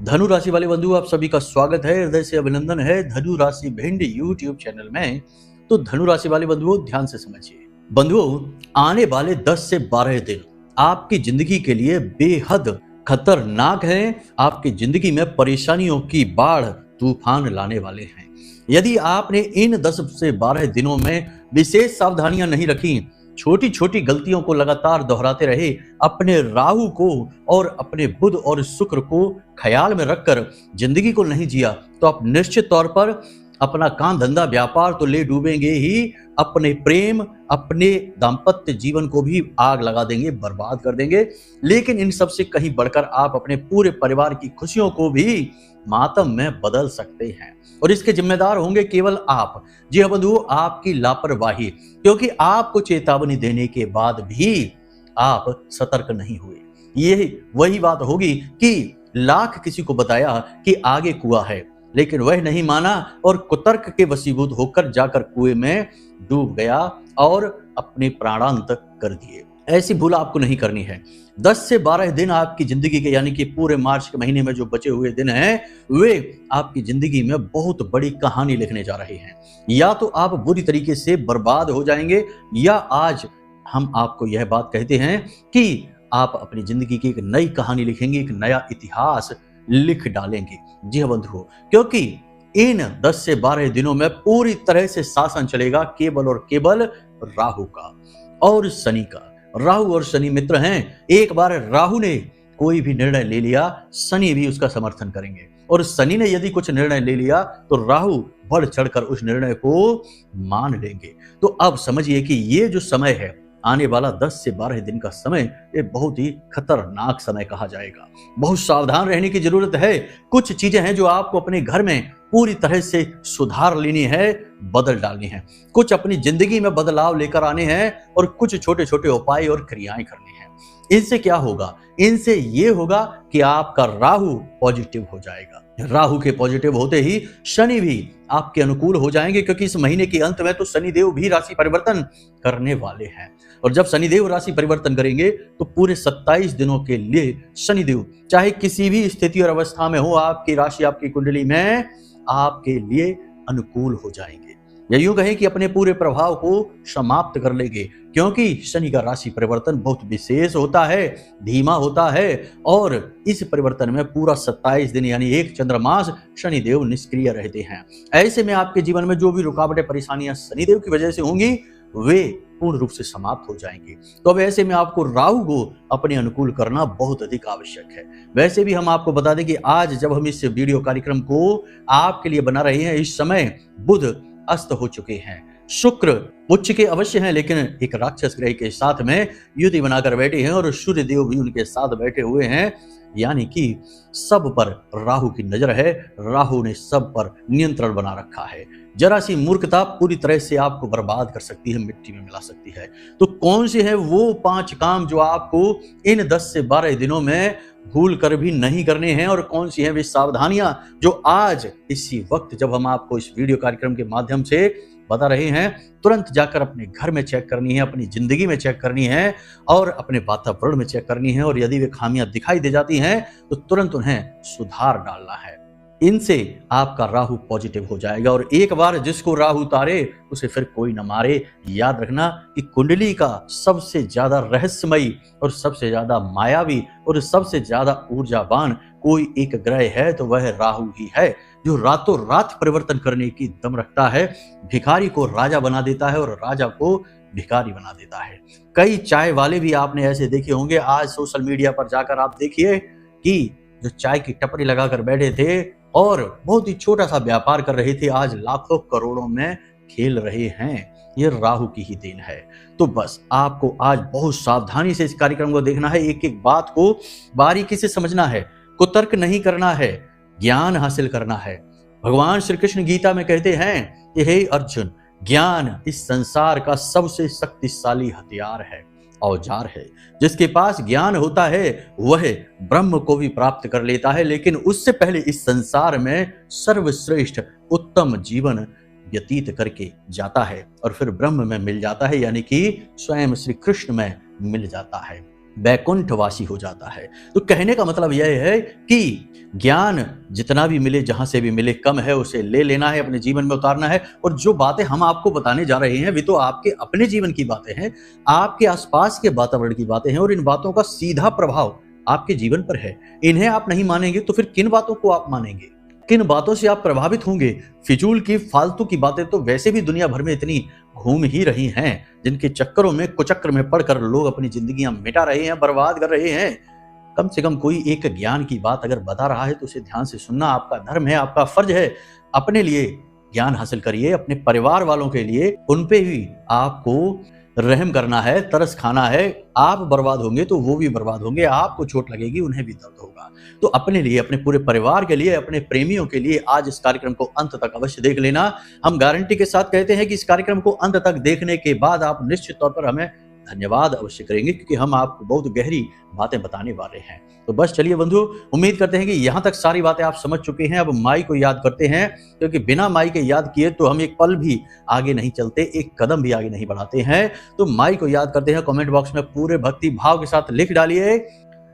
धनु राशि वाले बंधु, आप सभी का स्वागत है, हृदय से अभिनंदन है धनु राशि भिंड यूट्यूब चैनल में। तो धनु राशि वाले बंधुओं, ध्यान से समझिए। बंधुओं, आने वाले 10 से 12 दिन आपकी जिंदगी के लिए बेहद खतरनाक हैं। आपकी जिंदगी में परेशानियों की बाढ़ तूफान लाने वाले हैं। यदि आपने इन 10 से 12 दिनों में विशेष सावधानियां नहीं रखी, छोटी छोटी गलतियों को लगातार दोहराते रहे, अपने राहु को और अपने बुध और शुक्र को ख्याल में रखकर जिंदगी को नहीं जिया, तो आप निश्चित तौर पर अपना काम धंधा व्यापार तो ले डूबेंगे ही, अपने प्रेम, अपने दाम्पत्य जीवन को भी आग लगा देंगे, बर्बाद कर देंगे। लेकिन इन सब से कहीं बढ़कर आप अपने पूरे परिवार की खुशियों को भी मातम में बदल सकते हैं, और इसके जिम्मेदार होंगे केवल आप। जी हाँ बंधुओं, आपकी लापरवाही, क्योंकि आपको चेतावनी देने के बाद भी आप सतर्क नहीं हुए। ये वही बात होगी कि लाख किसी को बताया कि आगे कुआं है, लेकिन वह नहीं माना और कुतर्क के वशीभूत होकर जाकर कुएं में डूब गया और अपने प्राणांत कर दिए। ऐसी भूल आपको नहीं करनी है। 10 से 12 दिन आपकी जिंदगी के, यानी कि पूरे मार्च के महीने में जो बचे हुए दिन हैं, वे आपकी जिंदगी में बहुत बड़ी कहानी लिखने जा रहे हैं। या तो आप बुरी तरीके से बर्बाद हो जाएंगे, या आज हम आपको यह बात कहते हैं कि आप अपनी जिंदगी की एक नई कहानी लिखेंगे, एक नया इतिहास लिख डालेंगे। जी हाँ बंधुओं, क्योंकि इन 10 से 12 दिनों में पूरी तरह से शासन चलेगा केवल और केवल राहु का और शनि का। राहु और शनि मित्र हैं। एक बार राहु ने कोई भी निर्णय ले लिया, शनि भी उसका समर्थन करेंगे, और शनि ने यदि कुछ निर्णय ले लिया तो राहु बढ़ चढ़कर उस निर्णय को मान लेंगे। तो अब समझिए कि ये जो समय है, आने वाला 10 से 12 दिन का समय, ये बहुत ही खतरनाक समय कहा जाएगा। बहुत सावधान रहने की जरूरत है। कुछ चीजें हैं जो आपको अपने घर में पूरी तरह से सुधार लेनी है, बदल डालनी है। कुछ अपनी जिंदगी में बदलाव लेकर आने हैं, और कुछ छोटे छोटे उपाय और क्रियाएं करनी हैं। इनसे क्या होगा? इनसे ये होगा कि आपका राहु पॉजिटिव हो जाएगा। राहु के पॉजिटिव होते ही शनि भी आपके अनुकूल हो जाएंगे, क्योंकि इस महीने के अंत में तो शनिदेव भी राशि परिवर्तन करने वाले हैं। और जब शनिदेव राशि परिवर्तन करेंगे तो पूरे 27 दिनों के लिए शनिदेव चाहे किसी भी स्थिति और अवस्था में हो, आपकी राशि, आपकी कुंडली में आपके लिए अनुकूल हो जाएंगे। या यूं कहें कि अपने पूरे प्रभाव को समाप्त कर लेंगे, क्योंकि शनि का राशि परिवर्तन बहुत विशेष होता है, धीमा होता है, और इस परिवर्तन में पूरा 27 दिन यानी एक चंद्रमास शनिदेव निष्क्रिय रहते हैं। ऐसे में आपके जीवन में जो भी रुकावटें, परेशानियां शनिदेव की वजह से होंगी, वे पूर्ण रूप से समाप्त हो जाएंगे। तो अब ऐसे में आपको राहु को अपने अनुकूल करना बहुत अधिक आवश्यक है। वैसे भी हम आपको बता दें कि आज जब हम इस वीडियो कार्यक्रम को आपके लिए बना रहे हैं, इस समय बुध अस्त हो चुके हैं, शुक्र उच्च के अवश्य हैं, लेकिन एक राक्षस ग्रह के साथ में युति बनाकर बैठे हैं, और सूर्य देव भी उनके साथ बैठे हुए हैं। यानी कि सब पर राहु की नजर है। राहु ने सब पर नियंत्रण बना रखा है। जरा सी मूर्खता पूरी तरह से आपको बर्बाद कर सकती है, मिट्टी में मिला सकती है। तो कौन से हैं वो 5 काम जो आपको इन 10 से 12 दिनों में भूल कर भी नहीं करने हैं, और कौन सी हैं वे सावधानियां जो आज इसी वक्त जब हम आपको इस वीडियो कार्यक्रम के माध्यम से बता रहे हैं, तुरंत जाकर अपने घर में चेक करनी है, अपनी जिंदगी में चेक करनी है, और अपने वातावरण में चेक करनी है। और यदि वे खामियां दिखाई दे जाती हैं तो तुरंत उन्हें सुधार डालना है। इनसे आपका राहु पॉजिटिव हो जाएगा, और एक बार जिसको राहु तारे उसे फिर कोई न मारे। याद रखना कि कुंडली का सबसे ज्यादा रहस्यमयी और सबसे ज्यादा मायावी और सबसे ज्यादा ऊर्जावान कोई एक ग्रह है तो वह राहु ही है, जो रातों रात परिवर्तन करने की दम रखता है। भिखारी को राजा बना देता है और राजा को भिखारी बना देता है। कई चाय वाले भी आपने ऐसे देखे होंगे। आज सोशल मीडिया पर जाकर आप देखिए कि जो चाय की टपरी लगाकर बैठे थे और बहुत ही छोटा सा व्यापार कर रहे थे, आज लाखों करोड़ों में खेल रहे हैं। ये राहु की ही देन है। तो बस आपको आज बहुत सावधानी से इस कार्यक्रम को देखना है, एक एक बात को बारीकी से समझना है, कुतर्क नहीं करना है, ज्ञान हासिल करना है। भगवान श्री कृष्ण गीता में कहते हैं कि हे अर्जुन, ज्ञान इस संसार का सबसे शक्तिशाली हथियार है, औजार है। जिसके पास ज्ञान होता है वह ब्रह्म को भी प्राप्त कर लेता है, लेकिन उससे पहले इस संसार में सर्वश्रेष्ठ उत्तम जीवन व्यतीत करके जाता है, और फिर ब्रह्म में मिल जाता है, यानी कि स्वयं श्री कृष्ण में मिल जाता है, वैकुंठवासी हो जाता है। तो कहने का मतलब यह है कि ज्ञान जितना भी मिले, जहां से भी मिले, कम है उसे ले लेना है, अपने जीवन में उतारना है। और जो बातें हम आपको बताने जा रहे हैं वे तो आपके अपने जीवन की बातें हैं, आपके आसपास के वातावरण की बातें हैं, और इन बातों का सीधा प्रभाव आपके जीवन पर है। इन्हें आप नहीं मानेंगे तो फिर किन बातों को आप मानेंगे, किन बातों से आप प्रभावित होंगे? फिजूल की, फालतू की बातें तो वैसे भी दुनिया भर में इतनी घूम ही रही हैं, जिनके चक्करों में, कुचक्र में पड़कर लोग अपनी जिंदगियां मिटा रहे हैं, बर्बाद कर रहे हैं। कम से कम कोई एक ज्ञान की बात अगर बता रहा है तो उसे ध्यान से सुनना आपका धर्म है, आपका फर्ज है। अपने लिए ज्ञान हासिल करिए, अपने परिवार वालों के लिए, उन पे भी आपको रहम करना है, तरस खाना है। आप बर्बाद होंगे तो वो भी बर्बाद होंगे, आपको चोट लगेगी, उन्हें भी दर्द होगा। तो अपने लिए, अपने पूरे परिवार के लिए, अपने प्रेमियों के लिए आज इस कार्यक्रम को अंत तक अवश्य देख लेना। हम गारंटी के साथ कहते हैं कि इस कार्यक्रम को अंत तक देखने के बाद आप निश्चित तौर पर हमें धन्यवाद अवश्य करेंगे, क्योंकि हम आपको बहुत गहरी बातें बताने वाले हैं। तो बस चलिए बंधु, उम्मीद करते हैं कि यहाँ तक सारी बातें आप समझ चुके हैं। अब माई को याद करते हैं, क्योंकि बिना माई के याद किए तो हम एक पल भी आगे नहीं चलते, एक कदम भी आगे नहीं बढ़ाते हैं। तो माई को याद करते हैं। कमेंट बॉक्स में पूरे भक्ति भाव के साथ लिख डालिए,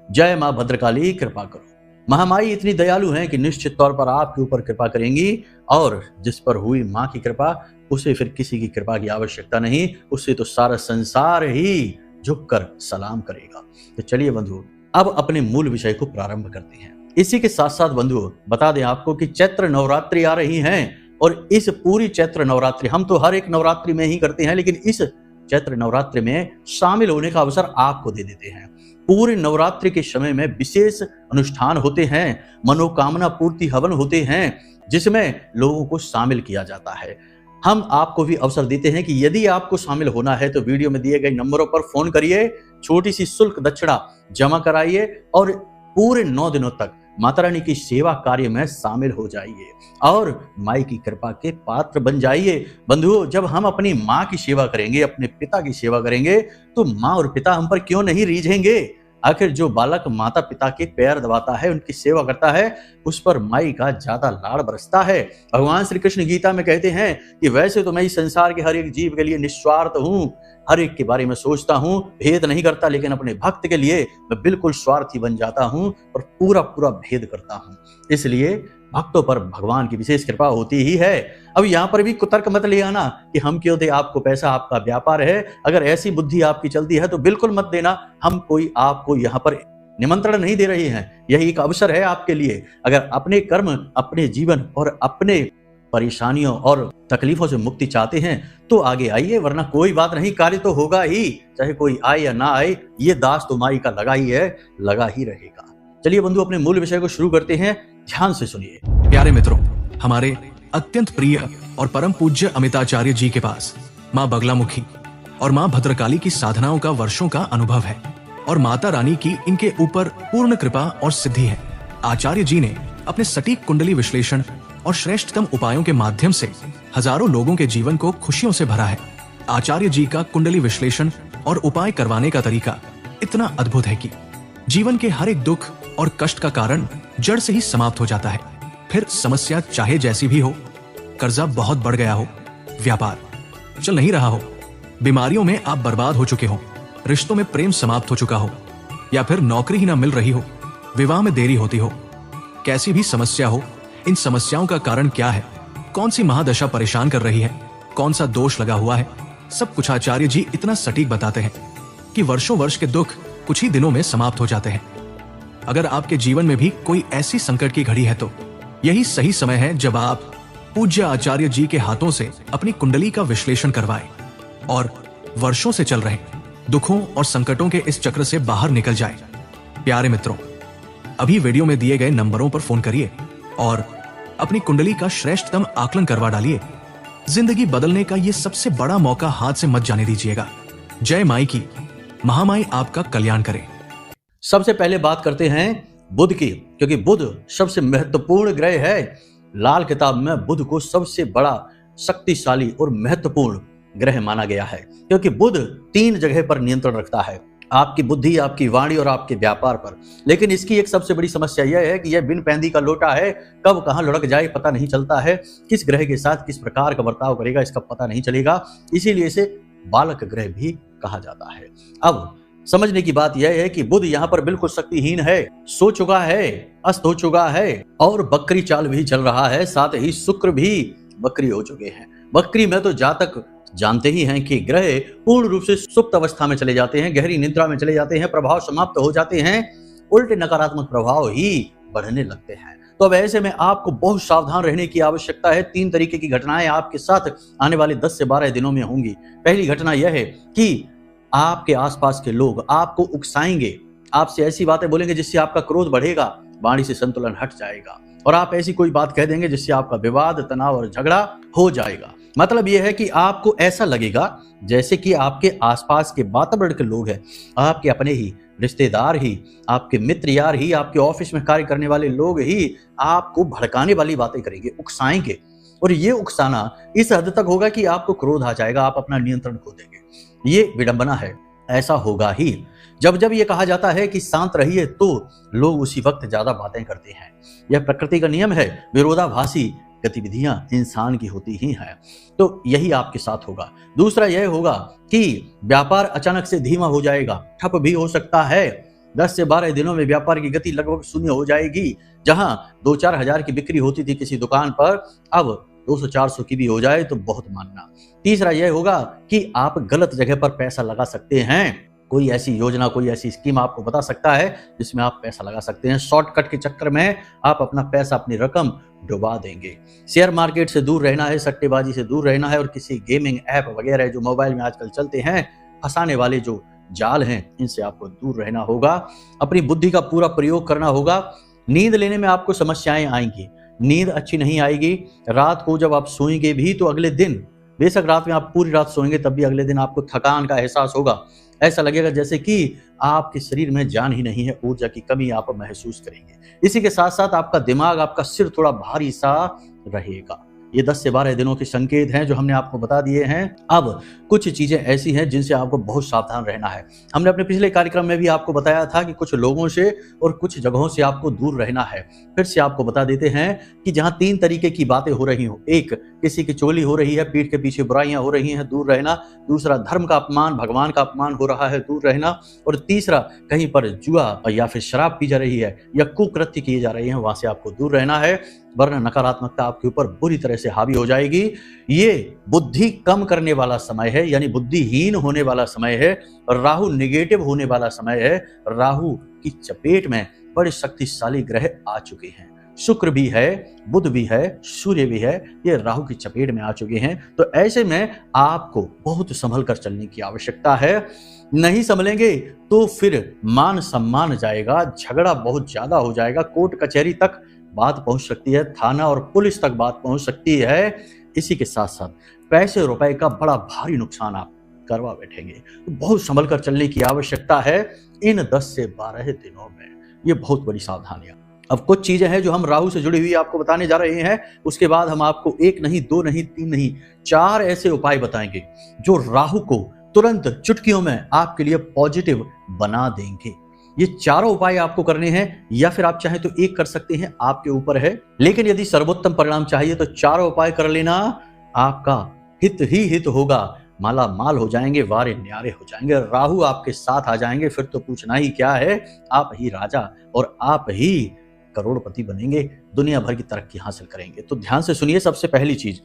जय माँ भद्रकाली, कृपा करो। महामाई इतनी दयालु हैं कि निश्चित तौर पर आपके ऊपर कृपा करेंगी, और जिस पर हुई माँ की कृपा उसे फिर किसी की कृपा की आवश्यकता नहीं, उससे तो सारा संसार ही झुककर सलाम करेगा। तो चलिए बंधु, अब अपने मूल विषय को प्रारंभ करते हैं। इसी के साथ साथ बंधु बता दें आपको कि चैत्र नवरात्रि आ रही हैं, और इस पूरी चैत्र नवरात्रि हम तो हर एक नवरात्रि में ही करते हैं, लेकिन इस चैत्र नवरात्रि में शामिल होने का अवसर आपको दे देते हैं। पूरे नवरात्रि के समय में विशेष अनुष्ठान होते हैं, मनोकामना पूर्ति हवन होते हैं, जिसमें लोगों को शामिल किया जाता है। हम आपको भी अवसर देते हैं कि यदि आपको शामिल होना है तो वीडियो में दिए गए नंबरों पर फोन करिए, छोटी सी शुल्क दक्षिणा जमा कराइए, और पूरे 9 दिनों तक माता रानी की सेवा कार्य में शामिल हो जाइए और माई की कृपा के पात्र बन जाइए। बंधुओं, जब हम अपनी माँ की सेवा करेंगे, अपने पिता की सेवा करेंगे, तो माँ और पिता हम पर क्यों नहीं रीझेंगे? आखिर जो बालक माता पिता के पैर दबाता है, उनकी सेवा करता है, उस पर माई का ज्यादा लाड़ बरसता है। भगवान श्री कृष्ण गीता में कहते हैं कि वैसे तो मैं इस संसार के हर एक जीव के लिए निस्वार्थ हूँ, हर एक के बारे में सोचता हूँ, भेद नहीं करता, लेकिन अपने भक्त के लिए मैं बिल्कुल स्वार्थी बन जाता हूँ और पूरा पूरा भेद करता हूँ। इसलिए भक्तों पर भगवान की विशेष कृपा होती ही है। अब यहाँ पर भी कुतर्क मत ले आना कि हम क्यों दे आपको पैसा, आपका व्यापार है। अगर ऐसी बुद्धि आपकी चलती है तो बिल्कुल मत देना। हम कोई आपको यहाँ पर निमंत्रण नहीं दे रहे हैं, यही एक अवसर है आपके लिए। अगर अपने कर्म, अपने जीवन और अपने परेशानियों और तकलीफों से मुक्ति चाहते हैं तो आगे आइए, वरना कोई बात नहीं, कार्य तो होगा ही, चाहे कोई आए या ना आए। ये दास तो माई का लगा ही है, लगा ही रहेगा। चलिए बंधु, अपने मूल विषय को शुरू करते हैं, ध्यान से सुनिए। प्यारे मित्रों, हमारे अत्यंत प्रिय और परम पूज्य अमिताचार्य जी के पास माँ बगलामुखी और माँ भद्रकाली की साधनाओं का वर्षों का अनुभव है, और माता रानी की इनके ऊपर पूर्ण कृपा और सिद्धि है। आचार्य जी ने अपने सटीक कुंडली विश्लेषण और श्रेष्ठतम उपायों के माध्यम से हजारों लोगों के जीवन को खुशियों से भरा है। आचार्य जी का कुंडली विश्लेषण और उपाय करवाने का तरीका इतना अद्भुत है कि जीवन के हर एक दुख और कष्ट का कारण जड़ से ही समाप्त हो जाता है। फिर समस्या चाहे जैसी भी हो, कर्जा बहुत बढ़ गया हो, व्यापार चल नहीं रहा हो, बीमारियों में आप बर्बाद हो चुके हो, रिश्तों में प्रेम समाप्त हो चुका हो, या फिर नौकरी ही ना मिल रही हो, विवाह में देरी होती हो, कैसी भी समस्या हो, इन समस्याओं का कारण क्या है, कौन सी महादशा परेशान कर रही है, कौन सा दोष लगा हुआ है, सब कुछ आचार्य जी इतना सटीक बताते हैं कि वर्षों वर्ष के दुख कुछ ही दिनों में समाप्त हो जाते हैं। अगर आपके जीवन में भी कोई ऐसी संकट की घड़ी है तो यही सही समय है जब आप पूज्य आचार्य जी के हाथों से अपनी कुंडली का विश्लेषण करवाएं और वर्षों से चल रहे दुखों और संकटों के इस चक्र से बाहर निकल जाएं। प्यारे मित्रों, अभी वीडियो में दिए गए नंबरों पर फोन करिए और अपनी कुंडली का श्रेष्ठतम आकलन करवा डालिए। जिंदगी बदलने का ये सबसे बड़ा मौका हाथ से मत जाने दीजिएगा। जय माई की, महामाई आपका कल्याण करे। सबसे पहले बात करते हैं बुध की, क्योंकि बुध सबसे महत्वपूर्ण ग्रह है। लाल किताब में बुध को सबसे बड़ा, शक्तिशाली और महत्वपूर्ण ग्रह माना गया है, क्योंकि बुध 3 जगह पर नियंत्रण रखता है, आपकी बुद्धि, आपकी वाणी और आपके व्यापार पर। लेकिन इसकी एक सबसे बड़ी समस्या यह है कि यह बिन पैंदी का लोटा है, कब कहां लुढ़क जाए पता नहीं चलता है, किस ग्रह के साथ किस प्रकार का बर्ताव करेगा इसका पता नहीं चलेगा। इसीलिए इसे बालक ग्रह भी कहा जाता है। अब समझने की बात यह है कि बुध यहाँ पर बिल्कुल शक्तिहीन है, सो चुका है, अस्त हो चुका है और बकरी चाल भी चल रहा है। साथ ही शुक्र भी बकरी हो चुके हैं। बकरी में तो जातक जानते ही हैं कि ग्रह पूर्ण रूप से सुप्त अवस्था में चले जाते हैं, गहरी निद्रा में चले जाते हैं, प्रभाव समाप्त हो जाते हैं, उल्टे नकारात्मक प्रभाव ही बढ़ने लगते हैं। तो अब ऐसे में आपको बहुत सावधान रहने की आवश्यकता है। 3 तरीके की घटनाएं आपके साथ आने वाले 10 से 12 दिनों में होंगी। पहली घटना यह है कि आपके आसपास के लोग आपको उकसाएंगे, आपसे ऐसी बातें बोलेंगे जिससे आपका क्रोध बढ़ेगा, वाणी से संतुलन हट जाएगा और आप ऐसी कोई बात कह देंगे जिससे आपका विवाद, तनाव और झगड़ा हो जाएगा। मतलब यह है कि आपको ऐसा लगेगा जैसे कि आपके आसपास के वातावरण के लोग हैं, आपके अपने ही रिश्तेदार ही, आपके मित्र यार ही, आपके ऑफिस में कार्य करने वाले लोग ही आपको भड़काने वाली बातें करेंगे, उकसाएंगे। और ये उकसाना इस हद तक होगा कि आपको क्रोध आ जाएगा, आप अपना नियंत्रण खो देंगे। ये विडंबना है, ऐसा होगा ही। जब जब ये कहा जाता है कि शांत रहिए तो लोग उसी वक्त ज्यादा बातें करते हैं। यह प्रकृति का नियम है, विरोधाभासी गतिविधियां इंसान की होती ही हैं। तो यही आपके साथ होगा। दूसरा यह होगा कि व्यापार अचानक से धीमा हो जाएगा, ठप भी हो सकता है। 10 से 12 दिनों में व्यापार की गति लगभग शून्य हो जाएगी। जहां 2-4 हजार की बिक्री होती थी किसी दुकान पर, अब 200-400 की भी हो जाए तो बहुत मानना। तीसरा यह होगा कि आप गलत जगह पर पैसा लगा सकते हैं। कोई ऐसी योजना, कोई ऐसी स्कीम आपको बता सकता है जिसमें आप पैसा लगा सकते हैं। शॉर्टकट के चक्कर में आप अपना पैसा, अपनी रकम डुबा देंगे। शेयर मार्केट से दूर रहना है, सट्टेबाजी से दूर रहना है और किसी गेमिंग ऐप वगैरह जो मोबाइल में आजकल चलते हैं, फंसाने वाले जो जाल हैं, इनसे आपको दूर रहना होगा। अपनी बुद्धि का पूरा प्रयोग करना होगा। नींद लेने में आपको समस्याएं आएंगी, नींद अच्छी नहीं आएगी। रात को जब आप सोएंगे भी तो अगले दिन, बेशक रात में आप पूरी रात सोएंगे तब भी अगले दिन आपको थकान का एहसास होगा। ऐसा लगेगा जैसे कि आपके शरीर में जान ही नहीं है, ऊर्जा की कमी आप महसूस करेंगे। इसी के साथ साथ आपका दिमाग, आपका सिर थोड़ा भारी सा रहेगा। ये 10 से 12 दिनों के संकेत हैं जो हमने आपको बता दिए हैं। अब कुछ चीजें ऐसी हैं जिनसे आपको बहुत सावधान रहना है। हमने अपने पिछले कार्यक्रम में भी आपको बताया था कि कुछ लोगों से और कुछ जगहों से आपको दूर रहना है। फिर से आपको बता देते हैं कि जहां 3 तरीके की बातें हो रही हो, एक किसी की चुगली हो रही है, पीठ के पीछे बुराइयां हो रही हैं, दूर रहना। दूसरा धर्म का अपमान, भगवान का अपमान हो रहा है, दूर रहना। और तीसरा कहीं पर जुआ या फिर शराब पी जा रही है या कुकृत्य किए जा रहे हैं, वहां से आपको दूर रहना है, वरना नकारात्मकता आपके ऊपर बुरी तरह से हावी हो जाएगी। ये बुद्धि कम करने वाला समय है, यानी बुद्धिहीन होने वाला समय है। राहु निगेटिव होने वाला समय है। राहु की चपेट में बड़े शक्तिशाली ग्रह आ चुके हैं। शुक्र भी है, बुध भी है, सूर्य भी है, ये राहु की चपेट में आ चुके हैं। तो ऐसे में आपको बहुत संभल कर चलने की आवश्यकता है। नहीं संभलेंगे तो फिर मान सम्मान जाएगा, झगड़ा बहुत ज्यादा हो जाएगा, कोर्ट कचहरी तक बात पहुंच सकती है, थाना और पुलिस तक बात पहुंच सकती है। इसी के साथ साथ पैसे रुपए का बड़ा भारी नुकसान आप करवा बैठेंगे। तो बहुत संभल कर चलने की आवश्यकता है इन 10 से 12 दिनों में। ये बहुत बड़ी सावधानियां। अब कुछ चीजें हैं जो हम राहु से जुड़ी हुई आपको बताने जा रहे हैं। उसके बाद हम आपको 1 नहीं, 2 नहीं, 3 नहीं, 4 ऐसे उपाय बताएंगे जो राहु को तुरंत चुटकियों में आपके लिए पॉजिटिव बना देंगे। ये चारों उपाय आपको करने हैं, या फिर आप चाहें तो एक कर सकते हैं, आपके ऊपर है। लेकिन यदि सर्वोत्तम परिणाम चाहिए तो चारों उपाय कर लेना, आपका हित ही हित होगा। माला माल हो जाएंगे, वारे न्यारे हो जाएंगे, राहु आपके साथ आ जाएंगे। फिर तो पूछना ही क्या है, आप ही राजा और आप ही करोड़पति बनेंगे, दुनिया भर की तरक्की हासिल करेंगे। तो ध्यान से सुनिए। सबसे पहली चीज,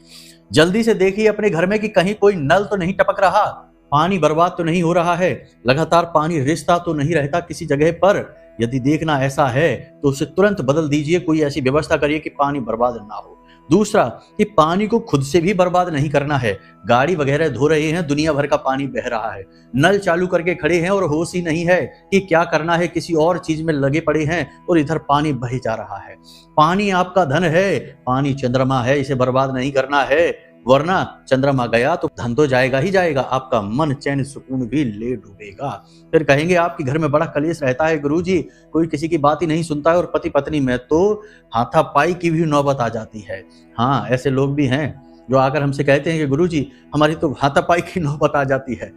जल्दी से देखिए अपने घर में कि कहीं कोई नल तो नहीं टपक रहा, पानी बर्बाद तो नहीं हो रहा है, लगातार पानी रिसता तो नहीं रहता किसी जगह पर। यदि देखना ऐसा है तो उसे तुरंत बदल दीजिए, कोई ऐसी व्यवस्था करिए कि पानी बर्बाद ना हो। दूसरा, कि पानी को खुद से भी बर्बाद नहीं करना है। गाड़ी वगैरह धो रहे हैं, दुनिया भर का पानी बह रहा है, नल चालू करके खड़े हैं और होश ही नहीं है कि क्या करना है, किसी और चीज में लगे पड़े हैं और इधर पानी बह जा रहा है। पानी आपका धन है, पानी चंद्रमा है, इसे बर्बाद नहीं करना है, वरना चंद्रमा गया तो धन तो जाएगा ही जाएगा, आपका मन चैन सुकून भी ले डूबेगा। फिर कहेंगे आपके घर में बड़ा कलेश रहता है गुरुजी, कोई किसी की बात ही नहीं सुनता है और पति पत्नी में तो हाथापाई की भी नौबत आ जाती है। हाँ, ऐसे लोग भी हैं जो आकर हमसे कहते हैं कि गुरुजी हमारी तो हाथापाई की नौबत आ जाती है।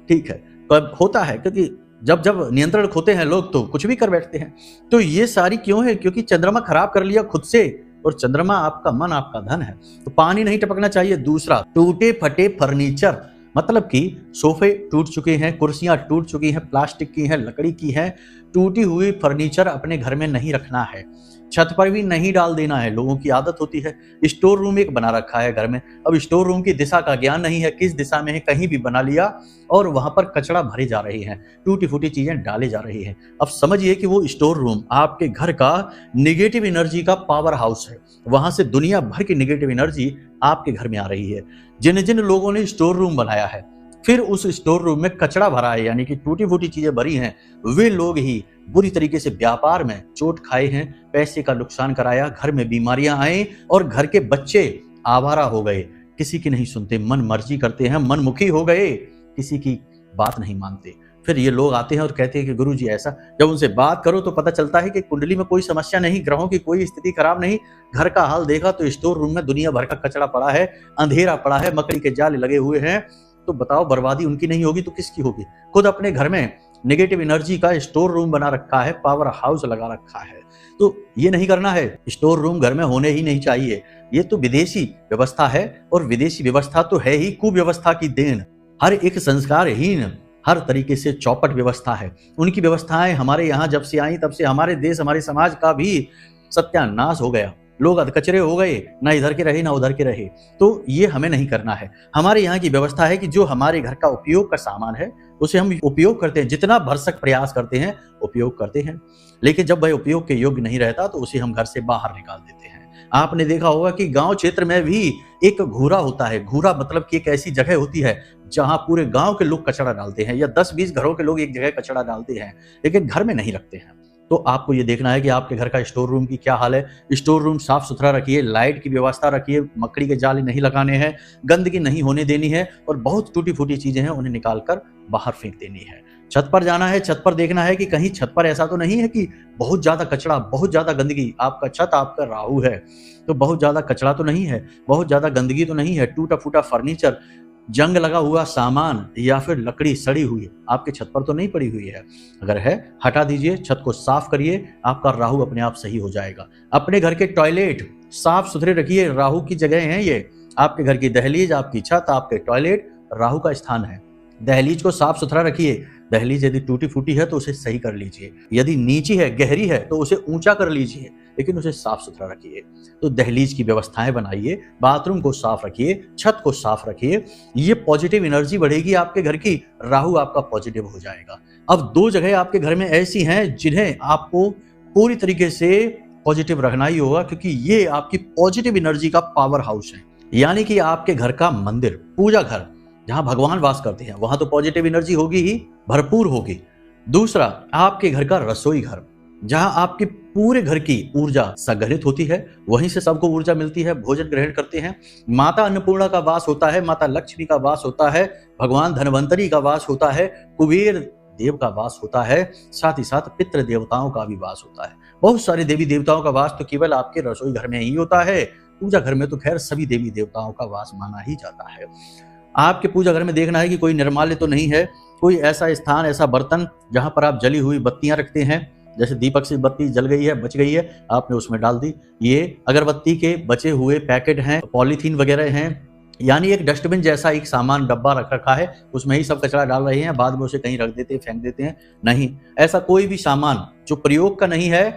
ठीक है, तो होता है, क्योंकि जब जब नियंत्रण खोते हैं लोग तो कुछ भी कर बैठते हैं। तो ये सारी क्यों है? क्योंकि चंद्रमा खराब कर लिया खुद से, और चंद्रमा आपका मन, आपका धन है, तो पानी नहीं टपकना चाहिए। दूसरा, टूटे फटे फर्नीचर, मतलब कि सोफे टूट चुके हैं, कुर्सियां टूट चुकी हैं, प्लास्टिक की हैं, लकड़ी की हैं, टूटी हुई फर्नीचर अपने घर में नहीं रखना है, छत पर भी नहीं डाल देना है। लोगों की आदत होती है, स्टोर रूम एक बना रखा है घर में, अब स्टोर रूम की दिशा का ज्ञान नहीं है, किस दिशा में है, कहीं भी बना लिया और वहां पर कचरा भरे जा रही है, टूटी फूटी चीजें डाली जा रही है। अब समझिए कि वो स्टोर रूम आपके घर का निगेटिव एनर्जी का पावर हाउस है, वहां से दुनिया भर की निगेटिव एनर्जी आपके घर में आ रही है। जिन जिन लोगों ने स्टोर रूम बनाया है, फिर उस स्टोर रूम में कचरा भरा है, यानी कि टूटी फूटी चीजें भरी हैं, वे लोग ही बुरी तरीके से व्यापार में चोट खाए हैं, पैसे का नुकसान कराया, घर में बीमारियां आए और घर के बच्चे आवारा हो गए, किसी की नहीं सुनते, मन मर्जी करते हैं, मनमुखी हो गए, किसी की बात नहीं मानते। फिर ये लोग आते हैं और कहते हैं कि गुरुजी ऐसा, जब उनसे बात करो तो पता चलता है कि कुंडली में कोई समस्या नहीं, ग्रहों की कोई स्थिति खराब नहीं, घर का हाल देखा तो स्टोर रूम में दुनिया भर का कचरा पड़ा है, अंधेरा पड़ा है, मकड़ी के जाल लगे हुए हैं। तो बताओ, बर्बादी उनकी नहीं होगी तो किसकी होगी? खुद अपने घर में नेगेटिव एनर्जी का स्टोर रूम बना रखा है, पावर हाउस लगा रखा है। तो ये नहीं करना है, स्टोर रूम घर में होने ही नहीं चाहिए। ये तो विदेशी व्यवस्था है और विदेशी व्यवस्था तो है ही कुव्यवस्था की देन। हर एक संस्कारहीन, हर तरीके से चौपट व्यवस्था है। उनकी व्यवस्थाएं हमारे यहाँ जब से आई तब से हमारे देश, हमारे समाज का भी सत्यानाश हो गया। लोग अधकचरे हो गए, ना इधर के रहे ना उधर के रहे। तो ये हमें नहीं करना है। हमारे यहाँ की व्यवस्था है कि जो हमारे घर का उपयोग का सामान है उसे हम उपयोग करते हैं, जितना भरसक प्रयास करते हैं उपयोग करते हैं, लेकिन जब वह उपयोग के योग्य नहीं रहता तो उसे हम घर से बाहर निकाल देते हैं। आपने देखा होगा कि गांव क्षेत्र में भी एक घूरा होता है। घूरा मतलब कि एक ऐसी जगह होती है जहां पूरे गांव के लोग कचरा डालते हैं, या 10-20 घरों के लोग एक जगह कचरा डालते हैं, लेकिन घर में नहीं रखते हैं। तो आपको ये देखना है कि आपके घर का स्टोर रूम की क्या हाल है। स्टोर रूम साफ सुथरा रखिए, लाइट की व्यवस्था रखिए, मकड़ी के जाले नहीं लगाने हैं, गंदगी नहीं होने देनी है, और बहुत टूटी फूटी चीजें हैं उन्हें निकाल कर बाहर फेंक देनी है। छत पर जाना है, छत पर देखना है कि कहीं छत पर ऐसा तो नहीं है कि बहुत ज्यादा कचरा, बहुत ज्यादा गंदगी। आपका छत, आपका राहु है तो बहुत ज्यादा कचरा तो नहीं है, बहुत ज्यादा गंदगी तो नहीं है, टूटा फूटा फर्नीचर, जंग लगा हुआ सामान या फिर लकड़ी सड़ी हुई आपके छत पर तो नहीं पड़ी हुई है। अगर है, हटा दीजिए, छत को साफ करिए, आपका राहु अपने आप सही हो जाएगा। अपने घर के टॉयलेट साफ सुथरे रखिए, राहु की जगह है ये। आपके घर की दहलीज, आपकी छत, आपके टॉयलेट राहु का स्थान है। दहलीज को साफ सुथरा रखिए। दहलीज यदि टूटी फूटी है तो उसे सही कर लीजिए, यदि नीची है, गहरी है तो उसे ऊंचा कर लीजिए, लेकिन उसे साफ सुथरा रखिए। तो दहलीज की व्यवस्थाएं बनाइए, बाथरूम को साफ रखिए, छत को साफ रखिए। ये पॉजिटिव एनर्जी बढ़ेगी आपके घर की, राहु आपका पॉजिटिव हो जाएगा। अब 2 जगह आपके घर में ऐसी हैं जिन्हें आपको पूरी तरीके से पॉजिटिव रखना ही होगा, क्योंकि ये आपकी पॉजिटिव एनर्जी का पावर हाउस है। यानी कि आपके घर का मंदिर, पूजा घर जहां भगवान वास करते हैं, वहां तो पॉजिटिव एनर्जी होगी ही, भरपूर होगी। दूसरा, आपके घर का रसोई घर, जहां आपके पूरे घर की ऊर्जा संग्रहित होती है, वहीं से सबको ऊर्जा मिलती है, भोजन ग्रहण करते हैं। माता अन्नपूर्णा का वास होता है, माता लक्ष्मी का वास होता है, भगवान धनवंतरी का वास होता है, कुबेर देव का वास होता है, साथ ही साथ पितृ देवताओं का भी वास होता है। बहुत सारे देवी देवताओं का वास तो केवल आपके रसोई घर में ही होता है। पूजा घर में तो खैर सभी देवी देवताओं का वास माना ही जाता है। आपके पूजा घर में देखना है कि कोई निर्माल्य तो नहीं है, कोई ऐसा स्थान, ऐसा बर्तन जहां पर आप जली हुई बत्तियां रखते हैं। जैसे दीपक से बत्ती जल गई है, बच गई है, आपने उसमें डाल दी। ये अगरबत्ती के बचे हुए पैकेट हैं, पॉलीथीन वगैरह हैं, यानी एक डस्टबिन जैसा एक सामान डब्बा रख रखा है, उसमें ही सब कचरा डाल रहे हैं, बाद में उसे कहीं रख देते हैं, फेंक देते हैं। नहीं, ऐसा कोई भी सामान जो प्रयोग का नहीं है,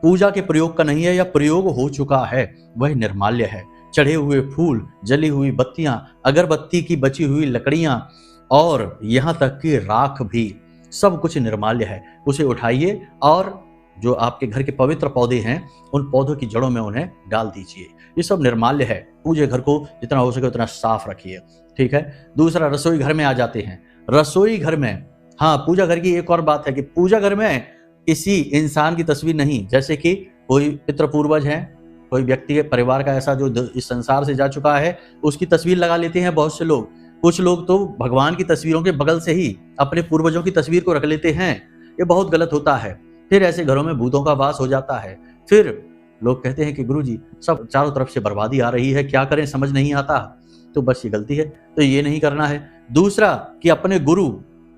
पूजा के प्रयोग का नहीं है, या प्रयोग हो चुका है, वह निर्माल्य है। चढ़े हुए फूल, जली हुई बत्तियां, अगरबत्ती की बची हुई लकड़ियां और यहां तक कि राख भी, सब कुछ निर्माल्य है। उसे उठाइए और जो आपके घर के पवित्र पौधे हैं, उन पौधों की जड़ों में उन्हें डाल दीजिए। ये सब निर्माल्य है। पूजे घर को जितना हो सके उतना साफ रखिए, ठीक है। दूसरा, रसोई घर में आ जाते हैं। रसोई घर में, हाँ, पूजा घर की एक और बात है कि पूजा घर में किसी इंसान की तस्वीर नहीं, जैसे कि कोई पितृ पूर्वज है, कोई व्यक्ति के परिवार का ऐसा जो इस संसार से जा चुका है, उसकी तस्वीर लगा लेते हैं बहुत से लोग। कुछ लोग तो भगवान की तस्वीरों के बगल से ही अपने पूर्वजों की तस्वीर को रख लेते हैं। ये बहुत गलत होता है। फिर ऐसे घरों में भूतों का वास हो जाता है। फिर लोग कहते हैं कि गुरुजी सब चारों तरफ से बर्बादी आ रही है, क्या करें समझ नहीं आता। तो बस ये गलती है, तो ये नहीं करना है। दूसरा कि अपने गुरु,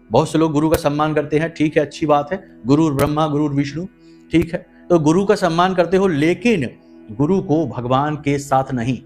बहुत से लोग गुरु का सम्मान करते हैं, ठीक है, अच्छी बात है, गुरु ब्रह्मा गुरु विष्णु, ठीक है, तो गुरु का सम्मान करते हो, लेकिन गुरु को भगवान के साथ नहीं,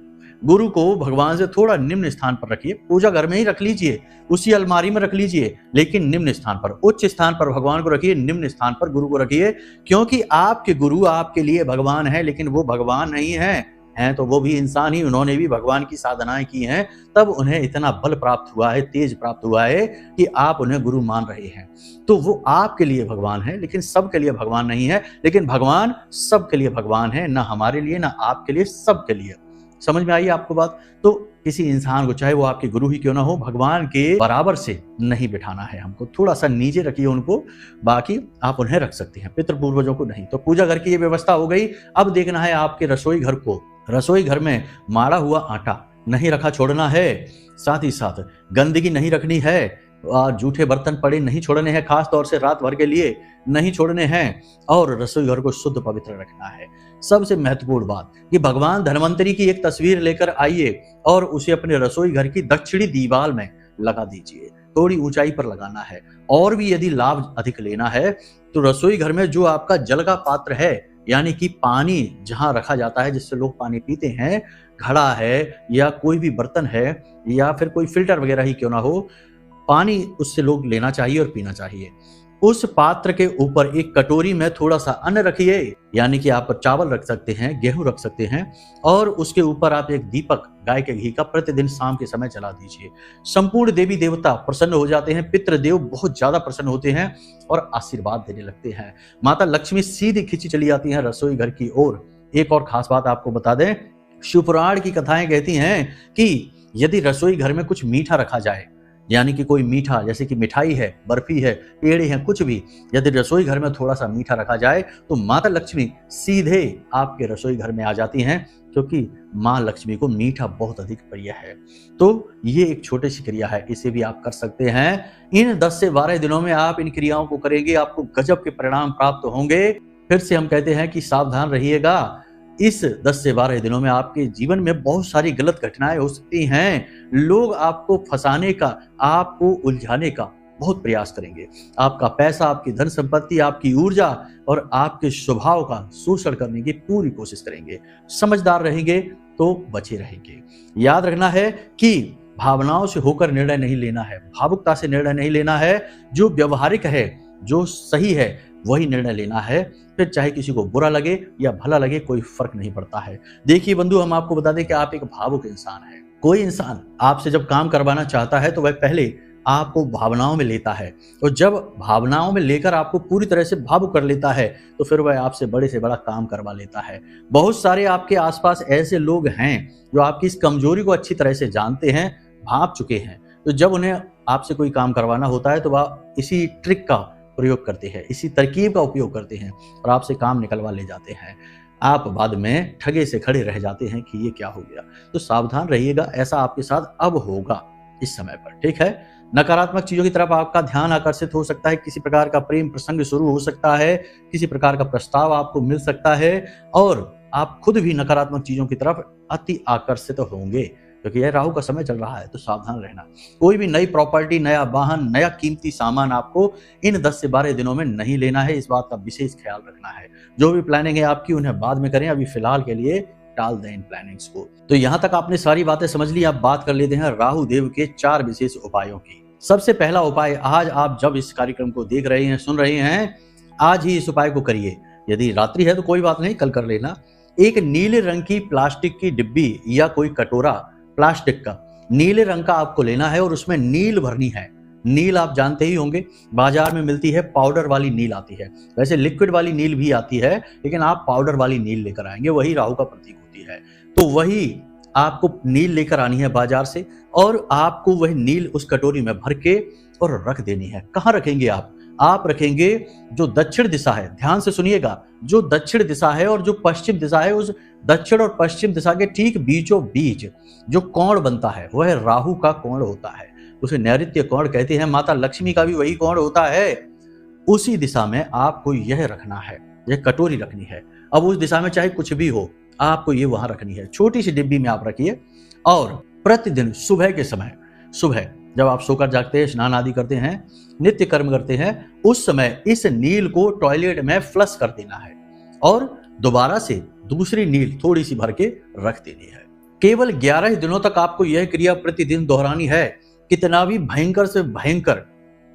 गुरु को भगवान से थोड़ा निम्न स्थान पर रखिए। पूजा घर में ही रख लीजिए, उसी अलमारी में रख लीजिए, लेकिन निम्न स्थान पर, उच्च स्थान पर भगवान को रखिए, निम्न स्थान पर गुरु को रखिए। क्योंकि आपके गुरु आपके लिए भगवान है, लेकिन वो भगवान नहीं है, हैं तो वो भी इंसान ही, उन्होंने भी भगवान की साधनाएं की हैं, तब उन्हें इतना बल प्राप्त हुआ है, तेज प्राप्त हुआ है कि आप उन्हें गुरु मान रहे हैं। तो वो आपके लिए भगवान है, लेकिन सबके लिए भगवान नहीं है। लेकिन भगवान सबके लिए भगवान है, ना हमारे लिए, ना आपके लिए, सबके लिए। समझ में आई आपको बात? तो किसी इंसान को, चाहे वो आपके गुरु ही क्यों ना हो, भगवान के बराबर से नहीं बिठाना है हमको, थोड़ा सा नीचे रखिए उनको, बाकी आप उन्हें रख सकते हैं, पितृ पूर्वजों को नहीं। तो पूजा घर की ये व्यवस्था हो गई। अब देखना है आपके रसोई घर को। रसोई घर में माड़ा हुआ आटा नहीं रखा छोड़ना है, साथ ही साथ गंदगी नहीं रखनी है, जूठे बर्तन पड़े नहीं छोड़ने हैं, खास तौर से रात भर के लिए नहीं छोड़ने हैं, और रसोई घर को शुद्ध पवित्र रखना है। सबसे महत्वपूर्ण बात कि भगवान धन्वंतरी की एक तस्वीर लेकर आइए और उसे अपने रसोई घर की दक्षिणी दीवार में लगा दीजिए, थोड़ी ऊंचाई पर लगाना है। और भी यदि लाभ अधिक लेना है तो रसोई घर में जो आपका जल का पात्र है, यानी कि पानी जहां रखा जाता है जिससे लोग पानी पीते हैं, घड़ा है या कोई भी बर्तन है या फिर कोई फिल्टर वगैरह ही क्यों ना हो, पानी उससे लोग लेना चाहिए और पीना चाहिए। उस पात्र के ऊपर एक कटोरी में थोड़ा सा अन्न रखिए, यानी कि आप चावल रख सकते हैं, गेहूं रख सकते हैं, और उसके ऊपर आप एक दीपक गाय के घी का प्रतिदिन शाम के समय जला दीजिए। संपूर्ण देवी देवता प्रसन्न हो जाते हैं, पितृदेव बहुत ज्यादा प्रसन्न होते हैं और आशीर्वाद देने लगते हैं। माता लक्ष्मी सीधी खिंची चली आती हैं रसोई घर की ओर। एक और खास बात आपको बता दें, शिवपुराण की कथाएं कहती हैं कि यदि रसोई घर में कुछ मीठा रखा जाए, यानी कि कोई मीठा, जैसे कि मिठाई है, बर्फी है, पेड़े हैं, कुछ भी यदि रसोई घर में थोड़ा सा मीठा रखा जाए तो माता लक्ष्मी सीधे आपके रसोई घर में आ जाती हैं, क्योंकि माँ लक्ष्मी को मीठा बहुत अधिक प्रिय है। तो ये एक छोटी सी क्रिया है, इसे भी आप कर सकते हैं। इन 10 से 12 दिनों में आप इन क्रियाओं को करेंगे, आपको गजब के परिणाम प्राप्त होंगे। फिर से हम कहते हैं कि सावधान रहिएगा। इस 10 से 12 दिनों में आपके जीवन में बहुत सारी गलत घटनाएं हो सकती हैं। लोग आपको फंसाने का, आपको उलझाने का बहुत प्रयास करेंगे। आपका पैसा, आपकी धन संपत्ति, आपकी ऊर्जा और आपके स्वभाव का शोषण करने की पूरी कोशिश करेंगे। समझदार रहेंगे तो बचे रहेंगे। याद रखना है कि भावनाओं से होकर निर्णय नहीं लेना है, भावुकता से निर्णय नहीं लेना है। जो व्यवहारिक है, जो सही है, वही निर्णय लेना है। फिर चाहे किसी को बुरा लगे या भला लगे, कोई फर्क नहीं पड़ता है। देखिए बंधु, हम आपको बता दें कि आप एक भावुक इंसान हैं। कोई इंसान आपसे जब काम करवाना चाहता है तो वह पहले आपको भावनाओं में लेता है, और जब भावनाओं में लेकर आपको पूरी तरह से भावुक कर लेता है तो फिर वह आपसे बड़े से बड़ा काम करवा लेता है। बहुत सारे आपके आसपास ऐसे लोग हैं जो आपकी इस कमजोरी को अच्छी तरह से जानते हैं, भाप चुके हैं। तो जब उन्हें आपसे कोई काम करवाना होता है तो वह इसी ट्रिक का प्रयोग करते हैं, इसी तरकीब का उपयोग करते हैं और आपसे काम निकलवा ले जाते हैं। आप बाद में ठगे से खड़े रह जाते हैं कि ये क्या हो गया। तो सावधान रहिएगा, ऐसा आपके साथ अब होगा इस समय पर, ठीक है। नकारात्मक चीजों की तरफ आपका ध्यान आकर्षित हो सकता है, किसी प्रकार का प्रेम प्रसंग शुरू हो सकता है, किसी प्रकार का प्रस्ताव आपको मिल सकता है, और आप खुद भी नकारात्मक चीजों की तरफ अति आकर्षित होंगे, क्योंकि यह राहु का समय चल रहा है। तो सावधान रहना। कोई भी नई प्रॉपर्टी, नया वाहन, नया कीमती सामान आपको इन 10 से 12 दिनों में नहीं लेना है, इस बात का विशेष ख्याल रखना है। जो भी प्लानिंग है आपकी, उन्हें बाद में करें, अभी फिलहाल के लिए टाल दें इन प्लानिंग्स को। तो यहाँ तक आपने सारी बातें समझ ली। आप बात कर लेते हैं राहु देव के 4 विशेष उपायों की। सबसे पहला उपाय, आज आप जब इस कार्यक्रम को देख रहे हैं, सुन रहे हैं, आज ही इस उपाय को करिए। यदि रात्रि है तो कोई बात नहीं, कल कर लेना। एक नीले रंग की प्लास्टिक की डिब्बी या कोई कटोरा प्लास्टिक का नीले रंग का आपको लेना है और उसमें नील भरनी है। नील आप जानते ही होंगे, बाजार में मिलती है, पाउडर वाली नील आती है। वैसे लिक्विड वाली नील भी आती है, लेकिन आप पाउडर वाली नील लेकर आएंगे, वही राहु का प्रतीक होती है। तो वही आपको नील लेकर आनी है बाजार से, और आपको वह नील उस कटोरी में भर के और रख देनी है। कहाँ रखेंगे आप रखेंगे जो दक्षिण दिशा है, ध्यान से सुनिएगा, जो दक्षिण दिशा है और जो पश्चिम दिशा है, उस दक्षिण और पश्चिम दिशा के ठीक बीचों बीच जो कोण बनता है वह राहु का कोण होता है, उसे नैऋत्य कोण कहते हैं। माता लक्ष्मी का भी वही कोण होता है। उसी दिशा में आपको यह रखना है, यह कटोरी रखनी है। अब उस दिशा में चाहे कुछ भी हो, आपको ये वहां रखनी है। छोटी सी डिब्बी में आप रखिए, और प्रतिदिन सुबह के समय, सुबह जब आप सोकर जागते हैं, स्नान आदि करते हैं, नित्य कर्म करते हैं, उस समय इस नील को टॉयलेट में फ्लश कर देना है और दोबारा से दूसरी नील थोड़ी सी भर के रख देनी है। केवल 11 ही दिनों तक आपको यह क्रिया प्रतिदिन दोहरानी है। कितना भी भयंकर से भयंकर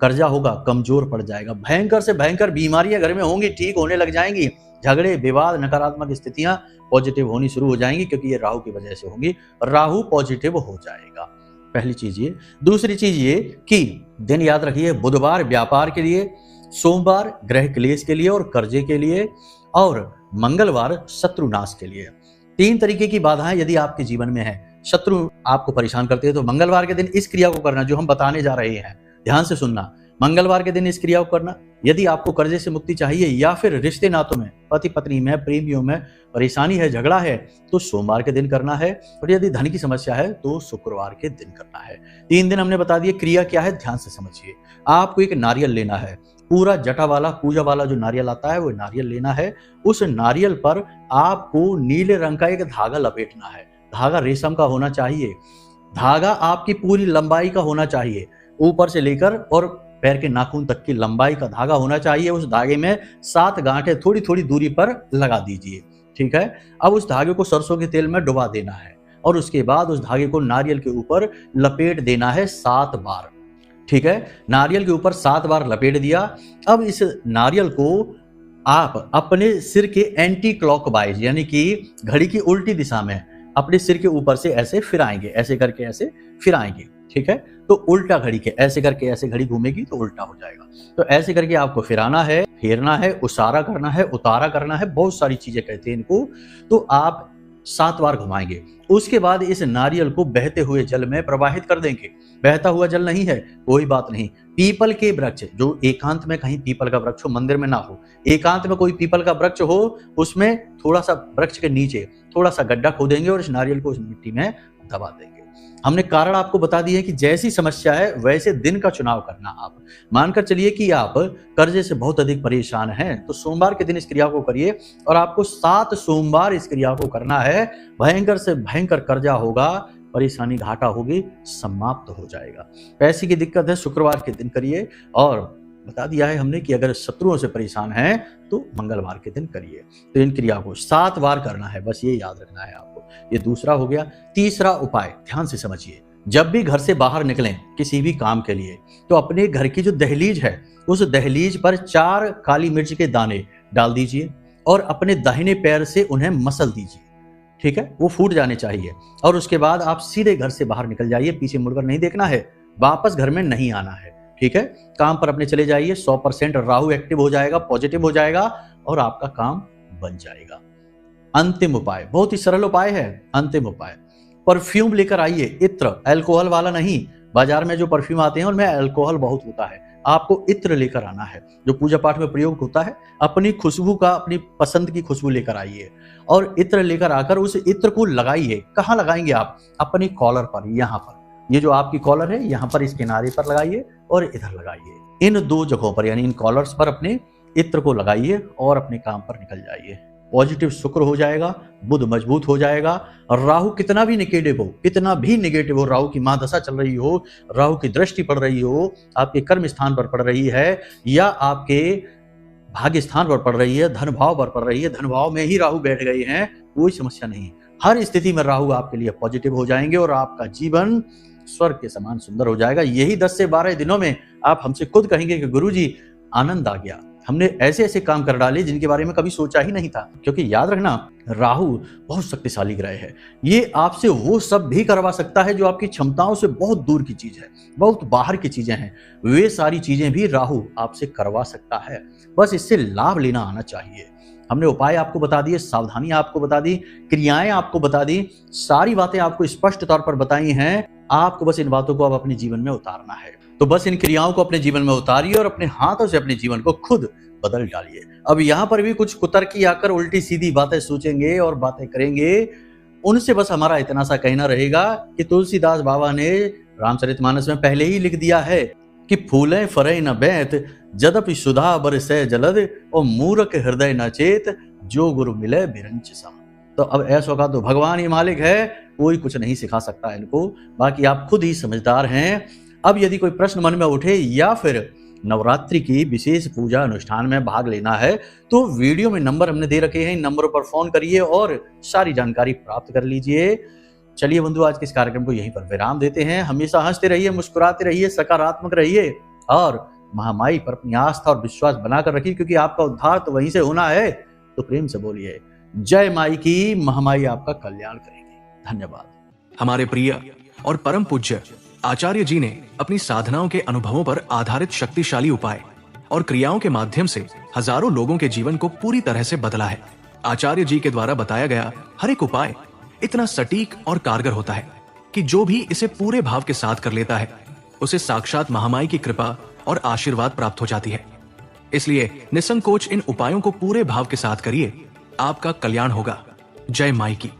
कर्जा होगा, कमजोर पड़ जाएगा। भयंकर से भयंकर बीमारियां घर में होंगी, ठीक होने लग जाएंगी। झगड़े, विवाद, नकारात्मक स्थितियां पॉजिटिव होनी शुरू हो जाएंगी, क्योंकि ये राहु की वजह से होंगी। राहु पॉजिटिव हो जाएगा, पहली चीज ये। दूसरी चीज ये कि दिन याद रखिए, बुधवार व्यापार के लिए, सोमवार ग्रह क्लेश के लिए और कर्जे के लिए, और मंगलवार शत्रुनाश के लिए। 3 तरीके की बाधाएं यदि आपके जीवन में है, शत्रु आपको परेशान करते हैं, तो मंगलवार के दिन इस क्रिया को करना जो हम बताने जा रहे हैं। ध्यान से सुनना, मंगलवार के दिन इस क्रिया को करना। यदि आपको कर्जे से मुक्ति चाहिए या फिर रिश्ते नातों में, पति पत्नी में, प्रेमियों में परेशानी है, झगड़ा है, तो सोमवार के दिन करना है। और यदि धन की समस्या है तो शुक्रवार के दिन करना है। 3 दिन हमने बता दिए। क्रिया क्या है, ध्यान से समझिए। आपको एक नारियल लेना है, पूरा जटा वाला, पूजा वाला जो नारियल आता है वो नारियल लेना है। उस नारियल पर आपको नीले रंग का एक धागा लपेटना है। धागा रेशम का होना चाहिए। धागा आपकी पूरी लंबाई का होना चाहिए, ऊपर से लेकर और पैर के नाखून तक की लंबाई का धागा होना चाहिए। उस धागे में 7 गांठें थोड़ी थोड़ी दूरी पर लगा दीजिए, ठीक है। अब उस धागे को सरसों के तेल में डुबा देना है और उसके बाद उस धागे को नारियल के ऊपर लपेट देना है 7 बार, ठीक है। नारियल के ऊपर 7 बार लपेट दिया। अब इस नारियल को आप अपने सिर के एंटी क्लॉकवाइज, यानी कि घड़ी की उल्टी दिशा में अपने सिर के ऊपर से ऐसे फिराएंगे, ऐसे करके ऐसे फिराएंगे, ठीक है। तो उल्टा घड़ी के ऐसे करके ऐसे घड़ी घूमेगी तो उल्टा हो जाएगा। तो ऐसे करके आपको फिराना है, फेरना है, उसारा करना है, उतारा करना है, बहुत सारी चीजें कहते हैं इनको। तो आप 7 बार घुमाएंगे। उसके बाद इस नारियल को बहते हुए जल में प्रवाहित कर देंगे। बहता हुआ जल नहीं है, कोई बात नहीं। पीपल के वृक्ष, जो एकांत में कहीं पीपल का वृक्ष हो, मंदिर में ना हो, एकांत में कोई पीपल का वृक्ष हो, उसमें थोड़ा सा वृक्ष के नीचे थोड़ा सा गड्ढा खोदेंगे और इस नारियल को उस मिट्टी में दबा देंगे। हमने कारण आपको बता दिए कि जैसी समस्या है वैसे दिन का चुनाव करना। आप मानकर चलिए कि आप कर्जे से बहुत अधिक परेशान हैं, तो सोमवार के दिन इस क्रिया को करिए और आपको 7 सोमवार इस क्रिया को करना है। भयंकर से भयंकर कर्जा होगा, परेशानी, घाटा होगी, समाप्त हो जाएगा। पैसे की दिक्कत है, शुक्रवार के दिन करिए। और बता दिया है हमने कि अगर शत्रुओं से परेशान हैं तो मंगलवार के दिन करिए। तो इन क्रिया को 7 बार करना है, बस ये याद रखना है आपको। ये दूसरा हो गया। तीसरा उपाय ध्यान से समझिए। जब भी घर से बाहर निकलें किसी भी काम के लिए, तो अपने घर की जो दहलीज है उस दहलीज पर 4 काली मिर्च के दाने डाल दीजिए और अपने दाहिने पैर से उन्हें मसल दीजिए, ठीक है। वो फूट जाने चाहिए। और उसके बाद आप सीधे घर से बाहर निकल जाइए, पीछे मुड़कर नहीं देखना है, वापस घर में नहीं आना है, ठीक है। काम पर अपने चले जाइए। 100% राहु एक्टिव हो जाएगा, पॉजिटिव हो जाएगा और आपका काम बन जाएगा। अंतिम उपाय, बहुत ही सरल उपाय है। अंतिम उपाय, परफ्यूम लेकर आइए, इत्र, अल्कोहल वाला नहीं। बाजार में जो परफ्यूम आते हैं उनमें अल्कोहल बहुत होता है। आपको इत्र लेकर आना है, जो पूजा पाठ में प्रयोग होता है। अपनी खुशबू का, अपनी पसंद की खुशबू लेकर आइए और इत्र लेकर आकर उस इत्र को लगाइए। कहाँ लगाएंगे आप? अपनी कॉलर पर, यहाँ पर, ये जो आपकी कॉलर है यहाँ पर, इस किनारे पर लगाइए और इधर लगाइए। इन 2 जगहों पर, यानी इन कॉलर्स पर अपने इत्र को लगाइए और अपने काम पर निकल जाइए। पॉजिटिव शुक्र हो जाएगा, बुध मजबूत हो जाएगा। और राहु कितना भी निगेटिव हो, कितना भी निगेटिव हो, राहु की महादशा चल रही हो, राहु की दृष्टि पड़ रही हो, आपके कर्म स्थान पर पड़ रही है या आपके भाग्य स्थान पर पड़ रही है, धन भाव पर पड़ रही है, धन भाव में ही राहु बैठ गए हैं, कोई समस्या नहीं। हर स्थिति में राहु आपके लिए पॉजिटिव हो जाएंगे और आपका जीवन स्वर्ग के समान सुंदर हो जाएगा। यही 10 से 12 दिनों में आप हमसे खुद कहेंगे कि गुरुजी आनंद आ गया, हमने ऐसे ऐसे काम कर डाले जिनके बारे में कभी सोचा ही नहीं था। क्योंकि याद रखना, राहु बहुत शक्तिशाली ग्रह है। ये आपसे वो सब भी करवा सकता है जो आपकी क्षमताओं से बहुत दूर की चीज है, बहुत बाहर की चीजें हैं, वे सारी चीजें भी राहु आपसे करवा सकता है। बस इससे लाभ लेना आना चाहिए। हमने उपाय आपको बता दिए, सावधानी आपको बता दी, क्रियाएं आपको बता दी, सारी बातें आपको स्पष्ट तौर पर बताई हैं। आपको बस इन बातों को अब अपने जीवन में उतारना है। तो बस इन क्रियाओं को अपने जीवन में उतारिए और अपने हाथों से अपने जीवन को खुद बदल डालिए। अब यहाँ पर भी कुछ कुतर्की आकर उल्टी सीधी बातें सोचेंगे और बातें करेंगे, उनसे बस हमारा इतना सा कहना रहेगा कि तुलसीदास बाबा ने रामचरितमानस में पहले ही लिख दिया है कि फूलें फरे न बैत, जदपि सुधा बरसै जलद, और मूर्ख हृदय न चेत, जो गुरु मिले बिरंच सम। तो अब ऐसा का तो भगवान ही मालिक है, कोई कुछ नहीं सिखा सकता इनको, बाकी आप खुद ही समझदार हैं। अब यदि कोई प्रश्न मन में उठे या फिर नवरात्रि की विशेष पूजा अनुष्ठान में भाग लेना है तो वीडियो में नंबर हमने दे रखे हैं, इन नंबरों पर फोन करिए और सारी जानकारी प्राप्त कर लीजिए। चलिए बंधु, आज के इस कार्यक्रम को यहीं पर विराम देते हैं। हमेशा हंसते रहिए, मुस्कुराते रहिए, सकारात्मक रहिए और महामाई पर अपनी आस्था और विश्वास बनाकर रखिए, क्योंकि आपका उद्धार तो वहीं से होना है। तो प्रेम से बोलिए जय माई की, महामाई आपका कल्याण करेंगे। धन्यवाद। हमारे प्रिय और परम पूज्य आचार्य जी ने अपनी साधनाओं के अनुभवों पर आधारित शक्तिशाली उपाय और क्रियाओं के माध्यम से हजारों लोगों के जीवन को पूरी तरह से बदला है। आचार्य जी के द्वारा बताया गया हर एक उपाय इतना सटीक और कारगर होता है कि जो भी इसे पूरे भाव के साथ कर लेता है उसे साक्षात महामाई की कृपा और आशीर्वाद प्राप्त हो जाती है। इसलिए निसंकोच इन उपायों को पूरे भाव के साथ करिए, आपका कल्याण होगा। जय माई की।